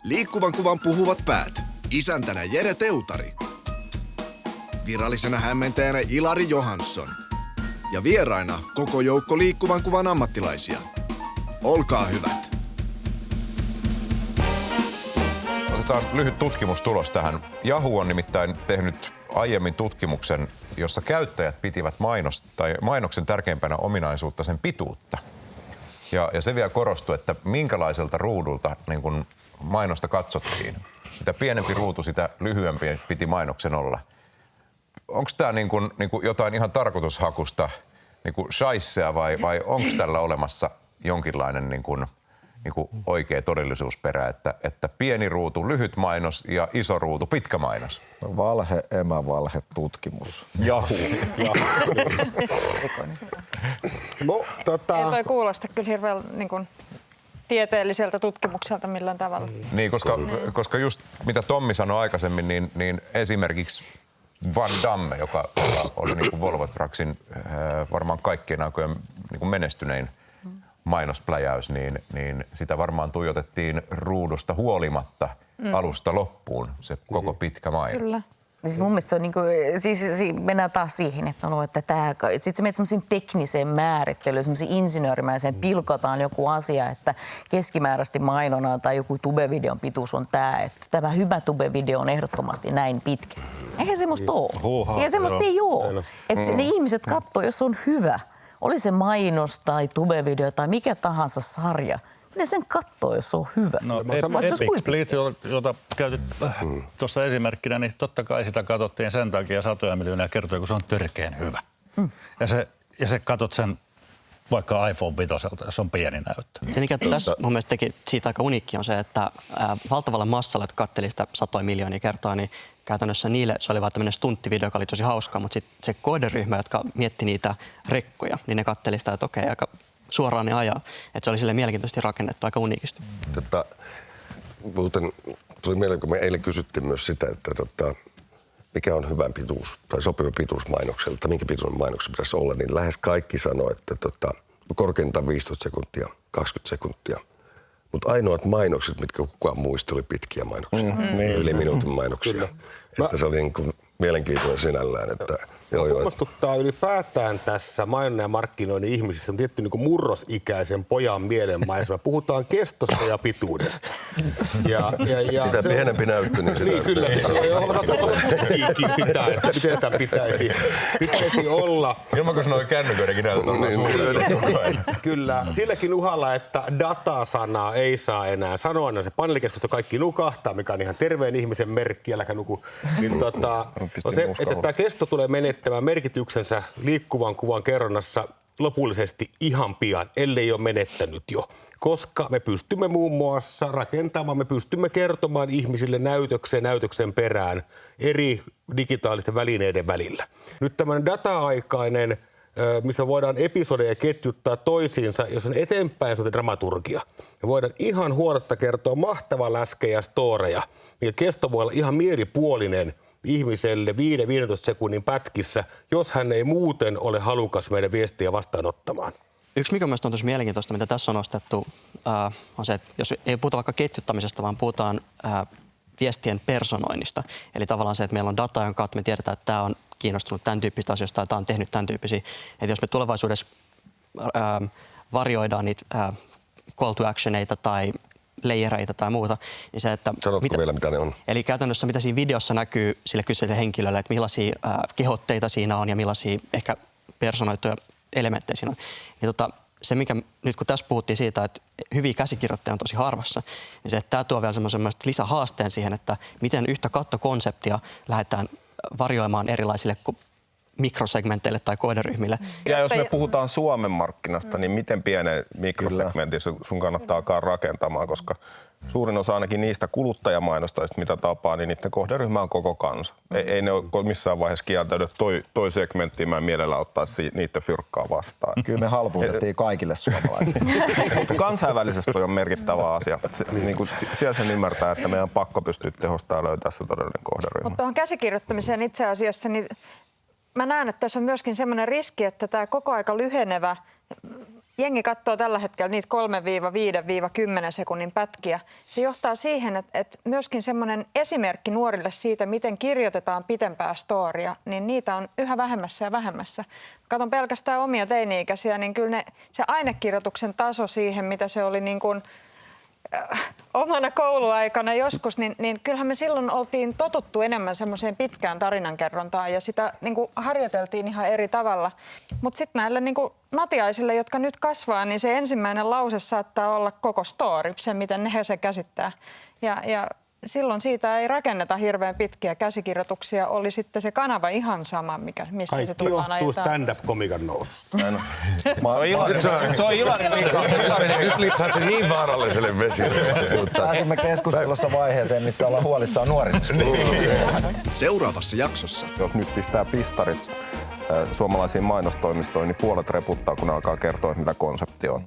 Liikkuvan kuvan puhuvat päät. Isäntänä Jere Teutari. Virallisena hämmentäjänä Ilari Johansson. Ja vieraina koko joukko liikkuvan kuvan ammattilaisia. Olkaa hyvät. Otetaan lyhyt tutkimustulos tähän. Yahoo on nimittäin tehnyt aiemmin tutkimuksen, jossa käyttäjät pitivät mainoksen tärkeimpänä ominaisuutta sen pituutta. Ja se vielä korostui, että minkälaiselta ruudulta niin kun mainosta katsottiin. Mitä pienempi ruutu, sitä lyhyempi piti mainoksen olla. Onko tämä niin kun jotain ihan tarkoitushakusta niin kun shaissea vai onko tällä olemassa jonkinlainen niin kun oikea todellisuusperä, että pieni ruutu, lyhyt mainos ja iso ruutu, pitkä mainos? Valhe, emävalhe, tutkimus. Yahoo. Ei toi kuulosta kyllä hirveän tieteelliseltä tutkimukselta millään tavalla. Niin, koska just mitä Tommi sanoi aikaisemmin, niin esimerkiksi Van Damme, joka oli niin kuin Volvo Trucksin varmaan kaikkien aikojen niin menestynein mainospläjäys, niin sitä varmaan tuijotettiin ruudusta huolimatta alusta loppuun, se koko pitkä mainos. Kyllä. Siis mun mielestä se on siis mennään taas siihen, että sitten se menet semmoisiin tekniseen määrittelyyn, semmoisiin insinöörimäiseen, pilkotaan joku asia, että keskimääräisesti mainonnan tai joku tubevideon pituus on tämä, että tämä hyvä tubevideo on ehdottomasti näin pitkä. Eihän semmoista ole. Eihän semmoista ei ole. Että ne ihmiset katsoo, jos on hyvä, oli se mainos tai tubevideo tai mikä tahansa sarja, ne sen katsoo, jos se on hyvä. No Epic Split, jota käytit tuossa esimerkkinä, niin totta kai sitä katsottiin sen takia satoja miljoonia kertoja, kun se on törkeän hyvä. Ja se katsot sen vaikka iPhone 5, jos on pieni näyttö. Se, mikä tässä mun mielestä teki siitä aika uniikki, on se, että valtavalla massalla, että katseli sitä satoja miljoonia kertaa, niin käytännössä niille se oli vaan tämmöinen stunttivideo, joka oli tosi hauska, mutta sitten se kohderyhmä, jotka mietti niitä rekkoja, niin ne katseli sitä, että okei, aika suoraan ne ajaa. Että se oli sille mielenkiintoisesti rakennettu, aika uniikisti. Muuten tuli mieleen, kun me eilen kysyttiin myös sitä, että mikä on hyvän pituus tai sopiva pituus mainokselta, minkä pituuden mainoksen pitäisi olla, niin lähes kaikki sanoo, että korkeintaan 15 sekuntia, 20 sekuntia. Mutta ainoat mainokset, mitkä kukaan muisti, oli pitkiä mainoksia, yli minuutin mainoksia. Kyllä. Että se oli niin kuin mielenkiintoinen sinällään. Kummastuttaa ylipäätään tässä mainonnan ja markkinoinnin ihmisissä on tietty niin murrosikäisen pojan mielenmaisema. Puhutaan kestosta ja pituudesta. Mitä pienempi näyttö, niin sitä. Niin, kyllä. Sitä, että miten tämä pitäisi olla. Ilman, kun sanoi kännyköidenkin näyttö on Kyllä. Silläkin uhalla, että datasanaa ei saa enää sanoa. Aina se paneelikeskusta kaikki nukahtaa, mikä on ihan terveen ihmisen merkki. Äläkä nuku. Niin, on se, että tämä kesto tulee menettämään merkityksensä liikkuvan kuvan kerronnassa lopullisesti ihan pian, ellei ole menettänyt jo. Koska me pystymme muun muassa rakentamaan, me pystymme kertomaan ihmisille näytöksen perään eri digitaalisten välineiden välillä. Nyt tämmöinen data-aikainen, missä voidaan episodeja ketjuttaa toisiinsa, jos on eteenpäin dramaturgia. Me voidaan ihan huoletta kertoa mahtava läskejä storeja, ja kesto voi olla ihan mielipuolinen ihmiselle 5-15 sekunnin pätkissä, jos hän ei muuten ole halukas meidän viestiä vastaanottamaan. Yksi, mikä mielestäni on tosi mielenkiintoista, mitä tässä on nostettu, on se, että jos ei puhuta vaikka ketjuttamisesta, vaan puhutaan viestien personoinnista. Eli tavallaan se, että meillä on data, jonka kautta me tiedetään, että tämä on kiinnostunut tämän tyyppistä asioista tai tämä on tehnyt tämän tyyppisiä. Että jos me tulevaisuudessa varjoidaan niitä call to actioneita tai layereita tai muuta, niin se, että sanotko vielä, mitä ne on? Eli käytännössä mitä siinä videossa näkyy sille kyseiselle henkilölle, että millaisia kehotteita siinä on ja millaisia ehkä personoituja elementtejä siinä on. Niin se, mikä nyt kun tässä puhuttiin siitä, että hyviä käsikirjoittajia on tosi harvassa, niin se, että tämä tuo vielä semmoisen lisähaasteen siihen, että miten yhtä kattokonseptia lähdetään varjoimaan erilaisille mikrosegmenteille tai kohderyhmille. Ja jos me puhutaan Suomen markkinasta, niin miten pienen mikrosegmentin sun kannattaa alkaa rakentamaan, koska suurin osa ainakin niistä kuluttajamainostoista, mitä tapaa, niin niiden kohderyhmä on koko kansa. Ei ne ole missään vaiheessa kieltäydy, toi segmentti, mä en mielellä ottaisi niiden fyrkkaa vastaan. Kyllä me halpuutettiin kaikille suomalaisille. Kansainvälisesti on merkittävä asia. Niin siellä sen ymmärtää, että meidän on pakko pystyä tehostamaan ja löytää se todellinen kohderyhmä. Mutta tuohon käsikirjoittamiseen itse asiassa, niin mä näen, että tässä on myöskin semmoinen riski, että tämä koko aika lyhenevä jengi katsoo tällä hetkellä niitä 3-5-10 sekunnin pätkiä. Se johtaa siihen, että myöskin semmoinen esimerkki nuorille siitä, miten kirjoitetaan pitempää storia, niin niitä on yhä vähemmässä ja vähemmässä. Katon pelkästään omia teini-ikäisiä, niin kyllä se ainekirjoituksen taso siihen, mitä se oli niin kuin omana kouluaikana joskus, niin kyllähän me silloin oltiin totuttu enemmän semmoiseen pitkään tarinankerrontaan ja sitä niin kuin harjoiteltiin ihan eri tavalla. Mutta sitten näille niin kuin matiaisille, jotka nyt kasvaa, niin se ensimmäinen lause saattaa olla koko story, se miten he se käsittää. Ja silloin siitä ei rakenneta hirveän pitkiä käsikirjoituksia, oli sitten se kanava ihan sama, missä se tullaan ajetaan. Kaikki johtuu stand-up-komikan noususta. Se on Ilarin vika. Nyt lipsahti niin vaaralliselle vesille. Pääsemme keskustelussa vaiheeseen, missä ollaan huolissaan nuorista. Seuraavassa jaksossa Jos nyt pistää pistarit suomalaisiin mainostoimistoihin, niin puolet reputtaa, kun ne alkaa kertoa, mitä konsepti on.